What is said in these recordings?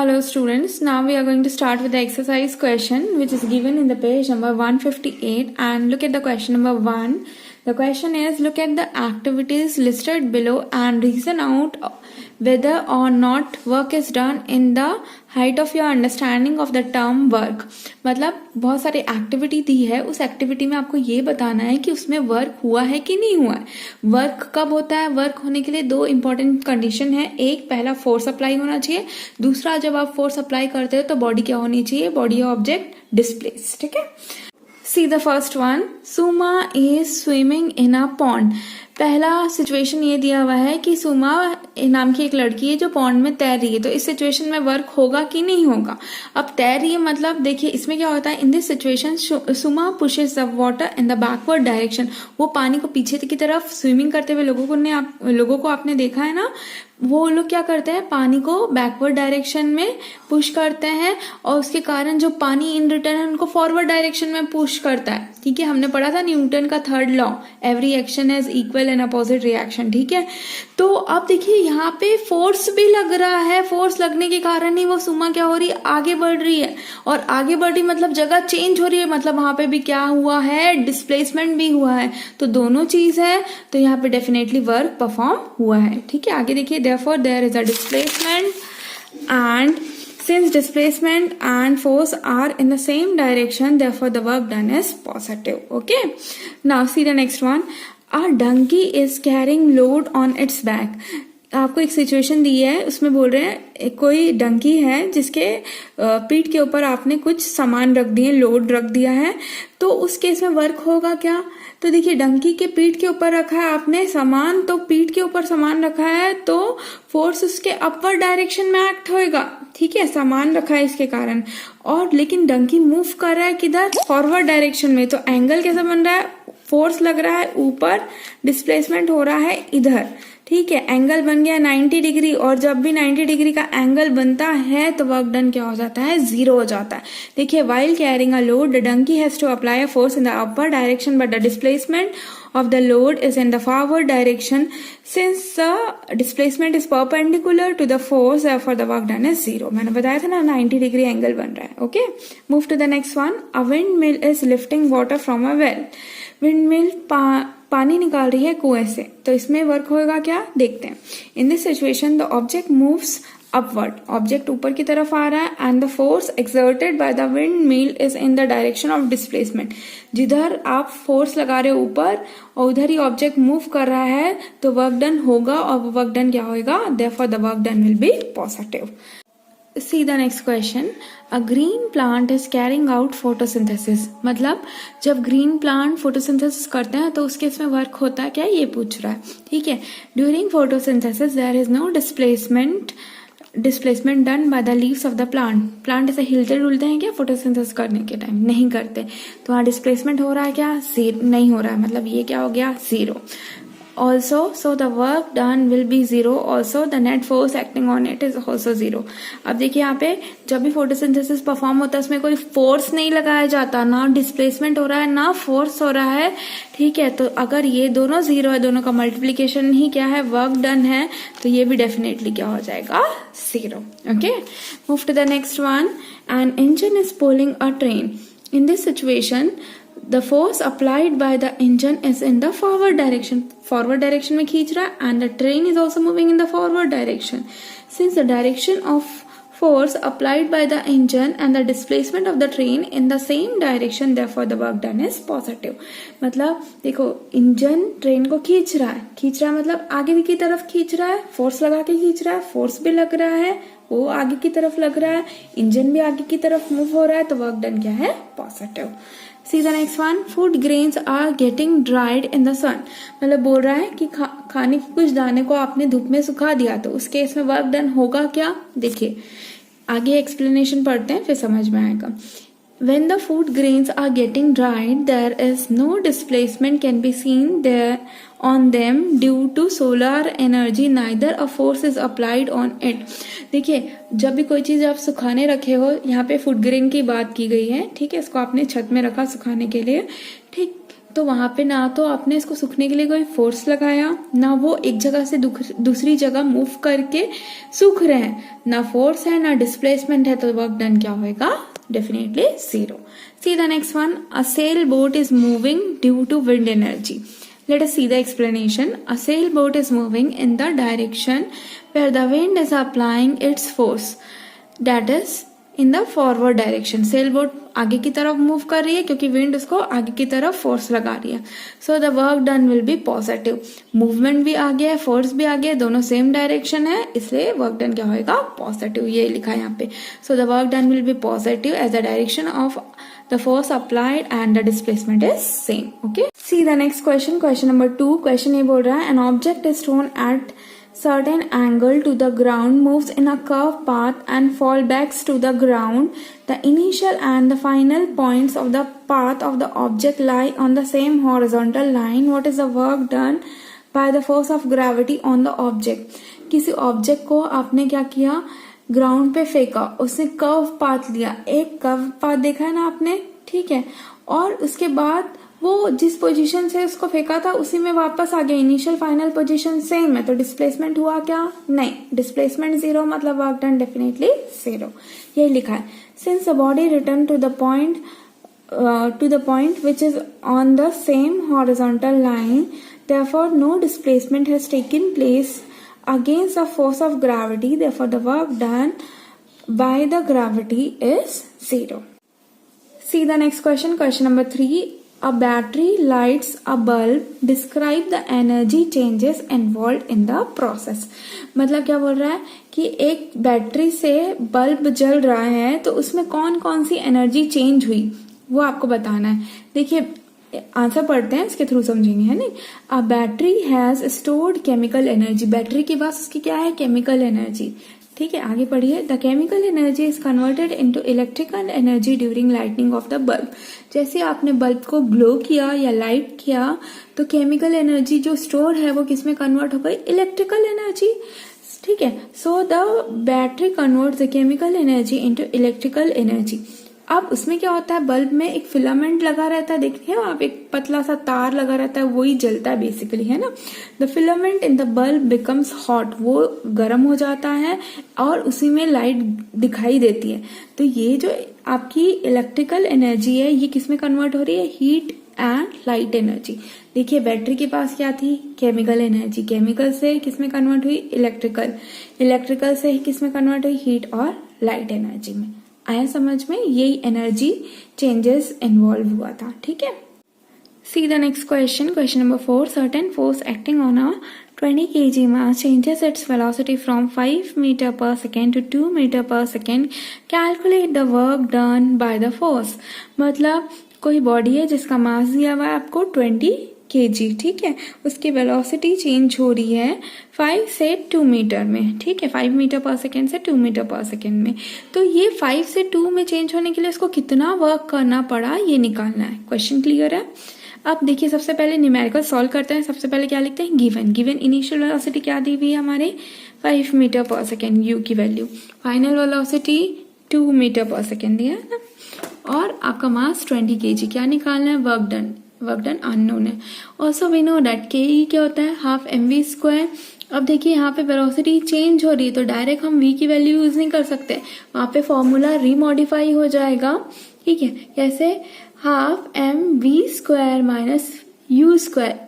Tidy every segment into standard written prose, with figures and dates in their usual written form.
Hello students, now we are going to start with the exercise question which is given in the page number 158 and look at the question number 1. The question is, look at the activities listed below and reason out whether or not work is done in the height of your understanding of the term work. मतलब बहुत सारी activity दी है, उस activity में आपको ये बताना है कि उसमें वर्क हुआ है कि नहीं हुआ है. वर्क कब होता है? वर्क होने के लिए दो इंपॉर्टेंट कंडीशन है. एक, पहला फोर्स अप्लाई होना चाहिए. दूसरा, जब आप फोर्स अप्लाई करते हो तो बॉडी क्या होनी चाहिए? Body object displace. ठीक है. See the first one. Suma is swimming in a pond. पहला सिचुएशन ये दिया हुआ है कि सुमा नाम की एक लड़की है जो पॉन्ड में तैर रही है. तो इस सिचुएशन में वर्क होगा कि नहीं होगा? अब तैर रही है मतलब देखिए इसमें क्या होता है. In this situation Suma pushes the water in the backward direction. वो पानी को पीछे की तरफ स्विमिंग करते हुए लोगों को आपने देखा है ना. वो लोग क्या करते हैं? पानी को बैकवर्ड डायरेक्शन में पुश करते हैं और उसके कारण जो पानी इन रिटर्न है उनको फॉरवर्ड डायरेक्शन में पुश करता है. ठीक है, हमने पढ़ा था न्यूटन का third law, every action is equal and opposite reaction. ठीक है, तो अब देखिए यहाँ पे फोर्स भी लग रहा है. फोर्स लगने के कारण ही वो सुमा क्या हो रही है? आगे बढ़ रही है. और आगे बढ़ रही मतलब जगह चेंज हो रही है, मतलब वहां पे भी क्या हुआ है? डिस्प्लेसमेंट भी हुआ है. तो दोनों चीज है, तो यहाँ पे डेफिनेटली वर्क परफॉर्म हुआ है. ठीक है, आगे देखिए, therefore there is a displacement and since displacement and force are in the same direction, therefore the work done is positive. Okay, now see the next one. A donkey is carrying load on its back. आपको एक situation दी है, उसमें बोल रहे हैं कोई डंकी है जिसके पीठ के ऊपर आपने कुछ सामान रख दिए, लोड रख दिया है. तो उस केस में वर्क होगा क्या? तो देखिए डंकी के पीठ के ऊपर रखा है आपने सामान, तो पीठ के ऊपर सामान रखा है तो फोर्स उसके अपवर्ड डायरेक्शन में एक्ट होएगा. ठीक है, सामान रखा है इसके कारण. और लेकिन डंकी मूव कर रहा है किधर? फॉरवर्ड डायरेक्शन में. तो एंगल कैसा बन रहा है? फोर्स लग रहा है ऊपर, डिस्प्लेसमेंट हो रहा है इधर. ठीक है, एंगल बन गया 90 डिग्री. और जब भी 90 डिग्री का एंगल बनता है तो वर्क डन क्या हो जाता है? जीरो हो जाता है. देखिए, while carrying a load, the donkey has to apply a force in the upward direction, but the displacement of the load is in the forward direction. Since the displacement is perpendicular to the force, therefore the work done is zero. मैंने बताया था ना 90 degree angle बन रहा है. Okay, move to the next one. A windmill is lifting water from a well. Windmill पानी निकाल रही है कुएं से. तो इसमें वर्क होगा क्या? देखते हैं. इन this situation the object moves upward. Object ऊपर की तरफ आ रहा है and the force exerted by the wind mill is in the direction of displacement. जिधर आप फोर्स लगा रहे हो ऊपर और उधर ही ऑब्जेक्ट मूव कर रहा है तो वर्क डन होगा. और वर्क डन क्या होगा? Therefore the work done will be positive. See the next question. A green plant is carrying out photosynthesis. मतलब जब green plant photosynthesis करते हैं तो उसके इसमें वर्क होता है क्या? ये पूछ रहा है. ठीक है, during photosynthesis there is no displacement done by the leaves of the plant. Plant ऐसे हिलते डुलते हैं क्या फोटोसिंथेसिस करने के टाइम? नहीं करते. तो वहाँ डिस्प्लेसमेंट हो रहा है क्या? नहीं हो रहा है. मतलब ये क्या हो गया? Zero. Also, so the work done will be zero. Also, the net force acting on it is also zero. अब देखिए यहाँ पे जब भी फोटोसिंथेसिस परफॉर्म होता है उसमें कोई फोर्स नहीं लगाया जाता, ना डिस्प्लेसमेंट हो रहा है ना फोर्स हो रहा है. ठीक है, तो अगर ये दोनों जीरो है, दोनों का मल्टीप्लीकेशन ही क्या है? वर्क डन है, तो ये भी डेफिनेटली क्या हो जाएगा? Zero. Okay, move to the next one. An engine is pulling a train. In this situation the force applied by the engine is in the forward direction. Forward direction में खींच रहा है and the train is also moving in the forward direction. Since the direction of force applied by the engine and the displacement of the train in the same direction, therefore the work done is positive. मतलब देखो, engine train को खींच रहा है मतलब आगे की तरफ खींच रहा है, फोर्स लगा के खींच रहा है, फोर्स भी लग रहा है, वो आगे की तरफ लग रहा है, इंजन भी आगे की तरफ मूव हो रहा है, तो वर्क डन क्या है? Positive. See the next one. Food grains are getting dried in the sun. मतलब बोल रहा है कि खाने के कुछ दाने को आपने धूप में सुखा दिया, तो उस केस में वर्क डन होगा क्या? देखिए आगे एक्सप्लेनेशन पढ़ते हैं फिर समझ में आएगा. When the food grains are getting dried, there is no displacement can be seen there on them due to solar energy. Neither a force is applied on it. देखिए जब भी कोई चीज आप सुखाने रखे हो, यहाँ पे फूड ग्रेन की बात की गई है. ठीक है, इसको आपने छत में रखा सुखाने के लिए. ठीक, तो वहां पे ना तो आपने इसको सूखने के लिए कोई फोर्स लगाया, ना वो एक जगह से दूसरी जगह मूव करके सूख रहे हैं, ना फोर्स है ना डिस्प्लेसमेंट है, तो वर्क डन क्या होगा? Definitely 0. See the next one. A sailboat is moving due to wind energy. Let us see the explanation. A sailboat is moving in the direction where the wind is applying its force. That is in the forward direction. Sailboat आगे की तरफ move कर रही है क्योंकि wind उसको आगे की तरफ फोर्स लगा रही है. So the work done will be positive. Movement भी आगे है, फोर्स भी आगे है, दोनों सेम डायरेक्शन है, इसलिए वर्क डन क्या होगा? पॉजिटिव. ये लिखा है यहाँ पे. So the work done will be positive as the direction of the force applied and the displacement is same. Okay. See the next question. Question number 2. Question ये बोल रहा है an object is thrown at certain angle to the ground, moves in a curved path and fall backs to the ground. The initial and the final points of the path of the object lie on the same horizontal line. What is the work done by the force of gravity on the object? किसी object को आपने क्या किया? Ground पे फेंका, उसने curve path लिया, एक कर्व पाथ देखा है ना आपने, ठीक है, और उसके बाद वो जिस पोजीशन से उसको फेंका था उसी में वापस आ गया. इनिशियल फाइनल पोजीशन सेम है, तो डिस्प्लेसमेंट हुआ क्या? नहीं, डिस्प्लेसमेंट 0, मतलब वर्क डन डेफिनेटली 0. यही लिखा है. Since the body return to the point which is on the same horizontal line, therefore no displacement has taken place against the force of gravity, therefore the work done by the gravity is 0. See the next question. Question number 3. A battery lights a bulb. Describe the energy changes involved in the process. मतलब क्या बोल रहा है कि एक battery से bulb जल रहा है तो उसमें कौन कौन सी एनर्जी चेंज हुई वो आपको बताना है. देखिए आंसर पढ़ते हैं, इसके थ्रू समझेंगे, है नहीं. A battery has stored chemical energy. Battery के पास उसकी क्या है? Chemical energy. ठीक है, आगे पढ़िए. The chemical energy is converted into electrical energy during lightning of the bulb. जैसे आपने बल्ब को ग्लो किया या लाइट किया तो केमिकल एनर्जी जो स्टोर है वो किसमें कन्वर्ट हो गई? Electrical energy. ठीक है. So the battery converts the chemical energy into electrical energy. अब उसमें क्या होता है? बल्ब में एक फिलामेंट लगा रहता है, देखिए आप, एक पतला सा तार लगा रहता है, वही जलता है बेसिकली, है ना. The filament in the bulb becomes hot. वो गर्म हो जाता है और उसी में लाइट दिखाई देती है. तो ये जो आपकी इलेक्ट्रिकल एनर्जी है ये किसमें कन्वर्ट हो रही है? Heat and light energy. देखिए बैटरी के पास क्या थी? Chemical energy. केमिकल से किसमें कन्वर्ट हुई? इलेक्ट्रिकल. इलेक्ट्रिकल से किसमें कन्वर्ट हुई? हीट और लाइट एनर्जी में. आया समझ में? यही एनर्जी चेंजेस इन्वॉल्व हुआ था. ठीक है. See the next question. Question number 4. Certain force acting on a 20 kg mass changes its velocity from 5 meter per second to 2 meter per second. Calculate the work done by the force. मतलब कोई body है जिसका मास दिया हुआ है आपको 20 kg. ठीक है, उसकी वेलोसिटी चेंज हो रही है 5 से 2 मीटर में. ठीक है, 5 मीटर पर सेकेंड से 2 मीटर पर सेकेंड में. तो ये 5 से 2 में चेंज होने के लिए इसको कितना वर्क करना पड़ा ये निकालना है. क्वेश्चन क्लियर है? अब देखिए सबसे पहले न्यूमेरिकल सॉल्व करते हैं. सबसे पहले क्या लिखते हैं? गिवन इनिशियल वेलोसिटी क्या दी हुई है हमारे? 5 मीटर पर सेकेंड यू की वैल्यू. फाइनल वेलोसिटी 2 मीटर पर सेकेंड दिया है ना, और आपका मास 20 kg. क्या निकालना है? वर्क डन अननोन है. ऑल्सो वी नो दैट के क्या होता है? Half mv square. अब देखिए यहाँ पे वेलोसिटी चेंज हो रही है तो डायरेक्ट हम v की वैल्यू यूज नहीं कर सकते, वहां पे फॉर्मूला रीमॉडिफाई हो जाएगा. ठीक है, कैसे? Half mv square minus u square.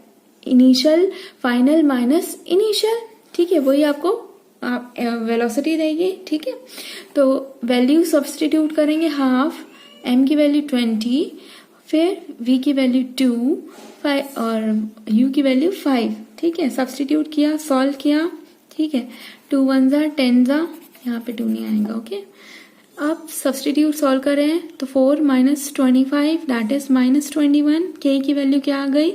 Initial final minus initial. ठीक है, वही आपको वेलोसिटी देगी. ठीक है, तो वैल्यू सब्सटीट्यूट करेंगे. हाफ m की वैल्यू 20, फिर v की वैल्यू 2, 5 और u की वैल्यू 5. ठीक है, सब्सटीट्यूट किया, सॉल्व किया. ठीक है, 2 1 जा 10 जा, यहाँ पे 2 नहीं आएगा. ओके, अब सब्सटीट्यूट सॉल्व करें तो 4 minus 25 that is minus 21. k की वैल्यू क्या आ गई?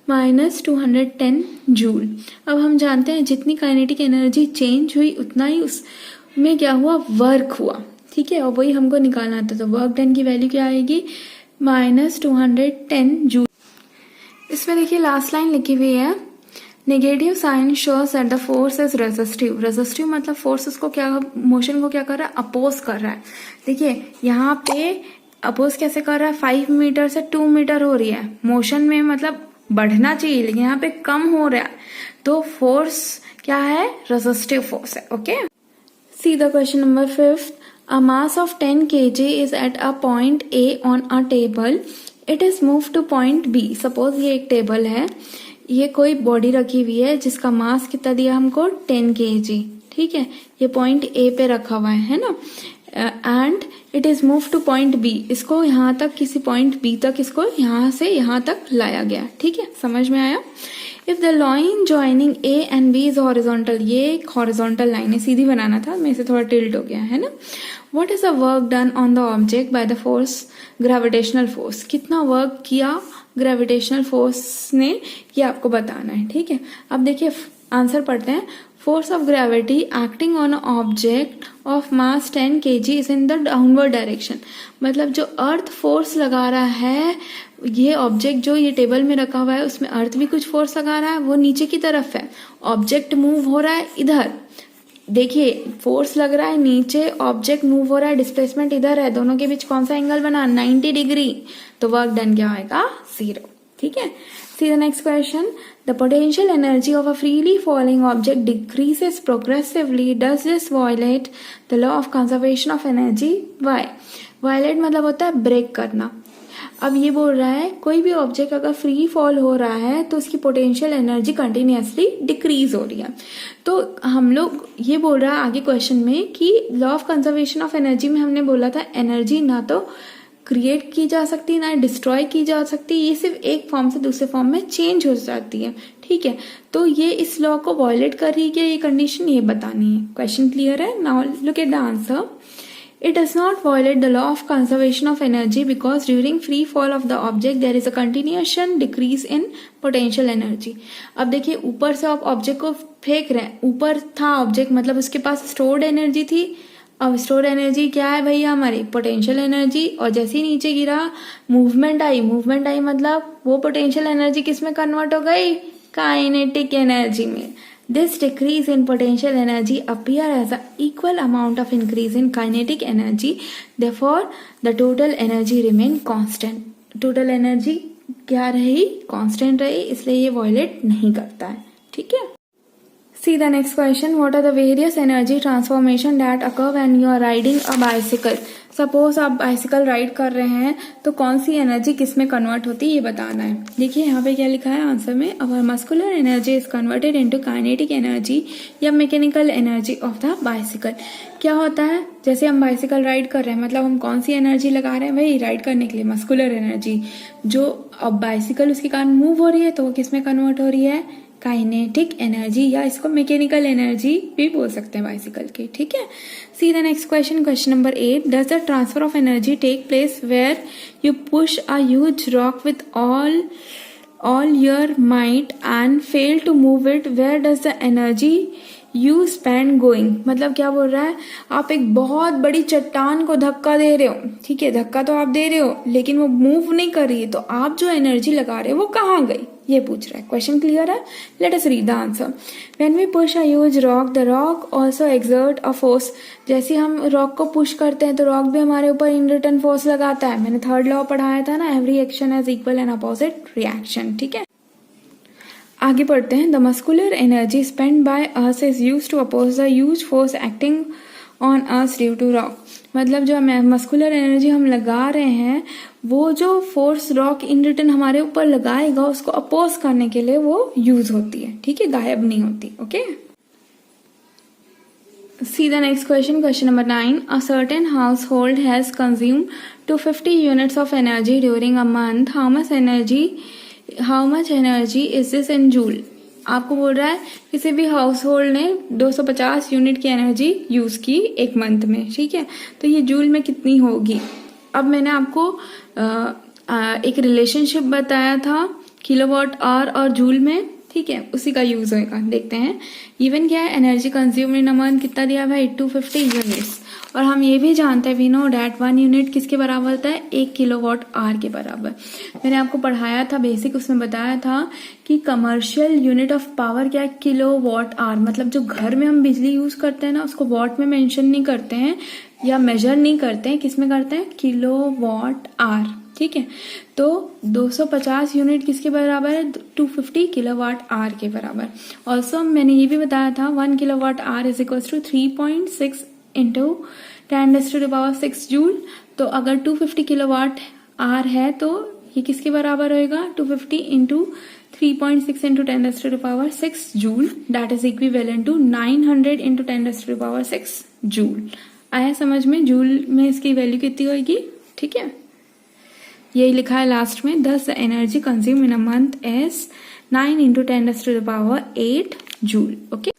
Minus 210 joule. अब हम जानते हैं जितनी काइनेटिक एनर्जी चेंज हुई उतना ही उसमें क्या हुआ? वर्क हुआ. ठीक है, और वही हमको निकालना था. तो वर्क डन की वैल्यू क्या आएगी? Minus 210 joule. इसमें देखिए लास्ट लाइन लिखी हुई है, negative sign shows that the force is resistive. Resistive मतलब फोर्स उसको क्या, मोशन को क्या कर रहा है? अपोज कर रहा है. देखिए यहाँ पे अपोज कैसे कर रहा है, 5 मीटर से 2 मीटर हो रही है, मोशन में मतलब बढ़ना चाहिए लेकिन यहाँ पे कम हो रहा है, तो फोर्स क्या है, रेजिस्टिव फोर्स है। Okay, see the question number 5th, a mass of 10 kg is at a point A on a table, it is moved to point B। Suppose ये एक टेबल है, ये कोई बॉडी रखी हुई है जिसका मास कितना दिया हमको, 10 kg, ठीक है, ये पॉइंट A पे रखा हुआ है ना, and it is move two point B, इसको यहाँ तक, किसी पॉइंट B तक इसको यहाँ से यहाँ तक लाया गया, ठीक है, समझ में आया। If the line joining A and B is horizontal, ये एक हॉरिजॉन्टल लाइन है, सीधी बनाना था, मेरे से थोड़ा टिल्ट हो गया है ना। What is the work done on the object by the force, gravitational force, कितना वर्क किया ग्रेविटेशनल फोर्स ने, ये आपको बताना है, ठीक है। अब देखिए आंसर पढ़ते हैं। Force of gravity acting on a object of mass 10 kg is in the downward direction, मतलब जो अर्थ फोर्स लगा रहा है, ये ऑब्जेक्ट जो ये टेबल में रखा हुआ है उसमें अर्थ भी कुछ फोर्स लगा रहा है, वो नीचे की तरफ है, ऑब्जेक्ट मूव हो रहा है इधर, देखिए फोर्स लग रहा है नीचे, ऑब्जेक्ट मूव हो रहा है, डिस्प्लेसमेंट इधर है, दोनों के बीच कौन सा एंगल बना, 90 डिग्री, तो वर्क डन क्या होगा, 0, ठीक है। See the next question, the potential energy of a freely falling object decreases progressively, does this violate the law of conservation of energy, why. Violate मतलब होता है ब्रेक करना। अब ये बोल रहा है कोई भी ऑब्जेक्ट अगर फ्री फॉल हो रहा है तो उसकी पोटेंशियल एनर्जी कंटिन्यूअसली डिक्रीज हो रही है, तो हम लोग ये बोल रहा है आगे क्वेश्चन में कि law of conservation of energy में हमने बोला था एनर्जी ना तो क्रिएट की जा सकती ना डिस्ट्रॉय की जा सकती, ये सिर्फ एक फॉर्म से दूसरे फॉर्म में चेंज हो जाती है, ठीक है। तो ये इस लॉ को वायलेट कर रही है, ये कंडीशन ये बतानी है। क्वेश्चन क्लियर है? Now look at the answer. It does not violate the law of conservation of energy because during free fall of the object there is a continuation decrease in potential energy। अब देखिए ऊपर से आप object को फेंक रहे हैं, ऊपर था ऑब्जेक्ट मतलब उसके पास स्टोर्ड एनर्जी थी, अब स्टोर एनर्जी क्या है भैया हमारी पोटेंशियल एनर्जी, और जैसे ही नीचे गिरा मूवमेंट आई मतलब वो पोटेंशियल एनर्जी किस में कन्वर्ट हो गई, काइनेटिक एनर्जी में। This decrease in potential energy appear as an equal amount of increase in kinetic energy. Therefore, the total energy remain constant. Total energy क्या रही, constant रही, इसलिए ये violate नहीं करता है, ठीक है। See the next question. What are the various energy transformation that occur when you are riding a bicycle? Suppose आप बाइसिकल राइड कर रहे हैं तो कौन सी एनर्जी किस में कन्वर्ट होती है ये बताना है। देखिए यहाँ पे क्या लिखा है आंसर में, our muscular energy is converted into kinetic energy या mechanical energy of the bicycle. क्या होता है, जैसे हम बाइसिकल राइड कर रहे हैं मतलब हम कौन सी एनर्जी लगा रहे हैं भाई राइड करने के लिए, मस्कुलर एनर्जी, जो अब बाइसिकल उसके कारण मूव हो रही है तो वो किस में कन्वर्ट हो रही है, काइनेटिक एनर्जी, या इसको मैकेनिकल एनर्जी भी बोल सकते हैं बाइसिकल की, ठीक है। See the next question, question number 8, does the transfer of energy take place where you push a huge rock with all your might and fail to move it, where does the energy you spend going. मतलब क्या बोल रहा है, आप एक बहुत बड़ी चट्टान को धक्का दे रहे हो, ठीक है, धक्का तो आप दे रहे हो लेकिन वो मूव नहीं कर रही है, तो आप जो एनर्जी लगा रहे हो वो कहाँ गई, ये पूछ रहा है। क्वेश्चन क्लियर है? Let us read the answer. When we push a huge rock the rock also exert a force. जैसे हम रॉक को पुश करते हैं तो रॉक भी हमारे ऊपर इन रिटर्न फोर्स लगाता है। मैंने थर्ड लॉ पढ़ाया था ना, every action has equal and opposite reaction, ठीक है। आगे पढ़ते हैं। The muscular energy spend by us is used to oppose the huge force acting on us due to rock. मतलब जो मस्कुलर एनर्जी हम लगा रहे हैं वो जो फोर्स रॉक इन रिटर्न हमारे ऊपर लगाएगा उसको अपोज करने के लिए वो यूज होती है, ठीक है, गायब नहीं होती। Okay, C the next question, question number 9, a certain house hold has consume 250 units of energy during a month, how much energy is this in joule. आपको बोल रहा है किसी भी हाउस होल्ड ने 250 यूनिट की एनर्जी यूज की एक मंथ में, ठीक है, तो ये जूल में कितनी होगी। अब मैंने आपको एक रिलेशनशिप बताया था किलोवाट आवर और जूल में, ठीक है, उसी का यूज होगा। देखते हैं इवन क्या है, energy consume in a month कितना दिया भाई 250 यूनिट्स, और हम ये भी जानते हैं वी नो डैट 1 यूनिट किसके बराबर होता है, 1 किलोवाट आवर के बराबर। मैंने आपको पढ़ाया था बेसिक, उसमें बताया था कि कमर्शियल यूनिट ऑफ पावर क्या है, किलोवाट आवर। मतलब जो घर में हम बिजली यूज करते हैं ना उसको वॉट में मेंशन नहीं करते हैं, या मेजर नहीं करते हैं, किस में करते हैं, किलोवाट आवर, ठीक है। तो 250 यूनिट किसके बराबर है, 250 किलोवाट आवर के बराबर। ऑल्सो मैंने ये भी बताया था 1 kilowatt hour is equal to 3.6 into 10⁻⁶ joule. तो अगर 250 किलोवाट आवर है तो ये किसके बराबर होएगा, 250 into 3.6 into 10⁻⁶ joule, that is equivalent to 900 into 10⁻⁶ joule. आया समझ में, जूल में इसकी वैल्यू कितनी होगी, ठीक है। यही लिखा है लास्ट में, दस energy consume in a month is 9 into 10⁸ joule. Okay,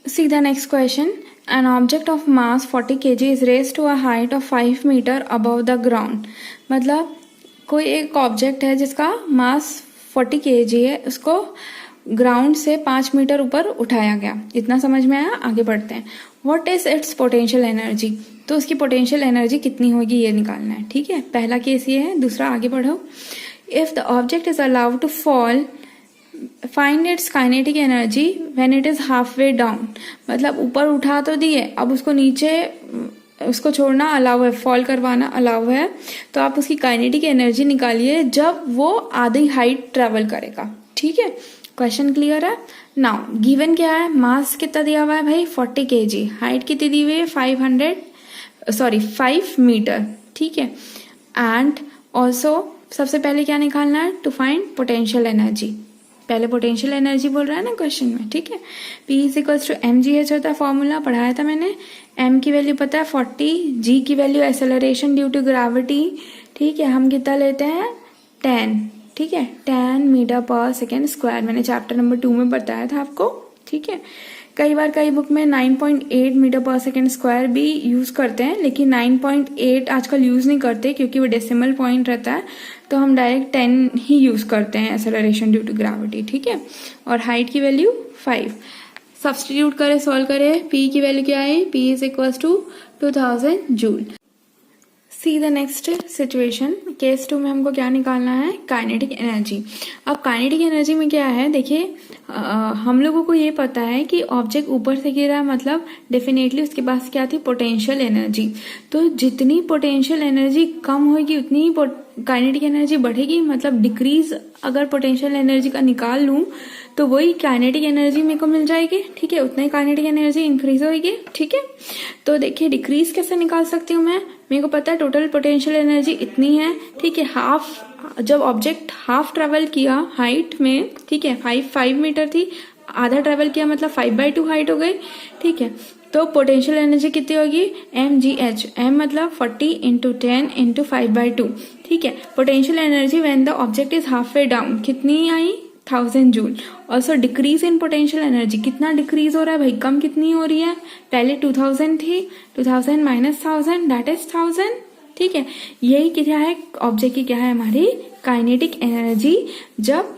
C the next question. An object of mass 40 kg is raised to a height of 5 meter above the ground। मतलब कोई एक ऑब्जेक्ट है जिसका मास 40 kg है, उसको ground से 5 metre ऊपर उठाया गया। इतना समझ में आया, आगे बढ़ते हैं। What is it's potential energy, तो उसकी पोटेंशियल एनर्जी कितनी होगी ये निकालना है, ठीक है। पहला केस ये है, दूसरा आगे बढ़ो। If the object is allowed to fall find its kinetic energy when it is half way down. मतलब ऊपर उठा तो दिए, अब उसको नीचे उसको छोड़ना अलाउ है, फॉल करवाना अलाउ है, तो आप उसकी काइनेटिक एनर्जी निकालिए जब वो आधी हाइट ट्रेवल करेगा, ठीक है। क्वेश्चन क्लियर है। नाउ गिवन क्या है, मास कितना दिया हुआ है भाई 40 kg, हाइट कितनी दी हुई है 5 मीटर, ठीक है। एंड ऑल्सो सबसे पहले क्या निकालना है, टू फाइंड पोटेंशियल एनर्जी। पहले पोटेंशियल एनर्जी बोल रहा है ना क्वेश्चन में, ठीक है। P is equals to mgh होता है, फॉर्मूला पढ़ाया था मैंने। m की वैल्यू पता है 40, g की value acceleration due to gravity, ठीक है। हम कितना लेते हैं 10, ठीक है, 10 मीटर पर सेकेंड स्क्वायर। मैंने चैप्टर नंबर 2 में बताया था आपको, ठीक है। कई बार कई बुक में 9.8 मीटर पर सेकेंड स्क्वायर भी यूज करते हैं, लेकिन 9.8 आजकल यूज नहीं करते क्योंकि वो डेसिमल पॉइंट रहता है, तो हम डायरेक्ट 10 ही यूज करते हैं एक्सेलरेशन ड्यू टू ग्रेविटी, ठीक है। और हाइट की वैल्यू 5। सब्सटीट्यूट करें, सॉल्व करें, P की वैल्यू क्या आई, P is equals to 2000 joule. See the next situation, case 2 में हमको क्या निकालना है, काइनेटिक एनर्जी। अब काइनेटिक एनर्जी में क्या है, देखिए हम लोगों को ये पता है कि ऑब्जेक्ट ऊपर से गिरा, मतलब डेफिनेटली उसके पास क्या थी, पोटेंशियल एनर्जी। तो जितनी पोटेंशियल एनर्जी कम होगी उतनी ही काइनेटिक एनर्जी बढ़ेगी। मतलब डिक्रीज अगर पोटेंशियल एनर्जी का निकाल लूं तो वही काइनेटिक एनर्जी मेरे को मिल जाएगी, ठीक है। उतना ही काइनेटिक एनर्जी इंक्रीज होगी, ठीक है। तो देखिए डिक्रीज कैसे निकाल सकती हूँ मैं, मेरे को पता है टोटल पोटेंशियल एनर्जी इतनी है, ठीक है। हाफ, जब ऑब्जेक्ट हाफ ट्रेवल किया हाइट में, ठीक है, 5 मीटर थी, आधा ट्रेवल किया मतलब 5/2 हाइट हो गई, ठीक है। तो पोटेंशियल एनर्जी कितनी होगी, mgh, m मतलब 40 इंटू 10 इंटू 5/2, ठीक है। Potential energy when the object is half way down कितनी आई, 1000 joule. Also decrease in potential energy, कितना डिक्रीज हो रहा है भाई, कम कितनी हो रही है, पहले 2000 थी, 2000 माइनस 1000 दैट इज 1000, ठीक है। यही क्या है, ऑब्जेक्ट की क्या है हमारी काइनेटिक एनर्जी जब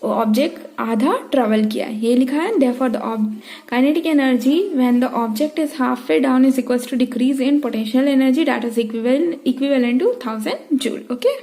ऑब्जेक्ट आधा ट्रेवल किया है, ये लिखा है। Therefore the kinetic energy when the object is half way down is equals to decrease in potential energy that is equivalent to 1000 joule. Okay.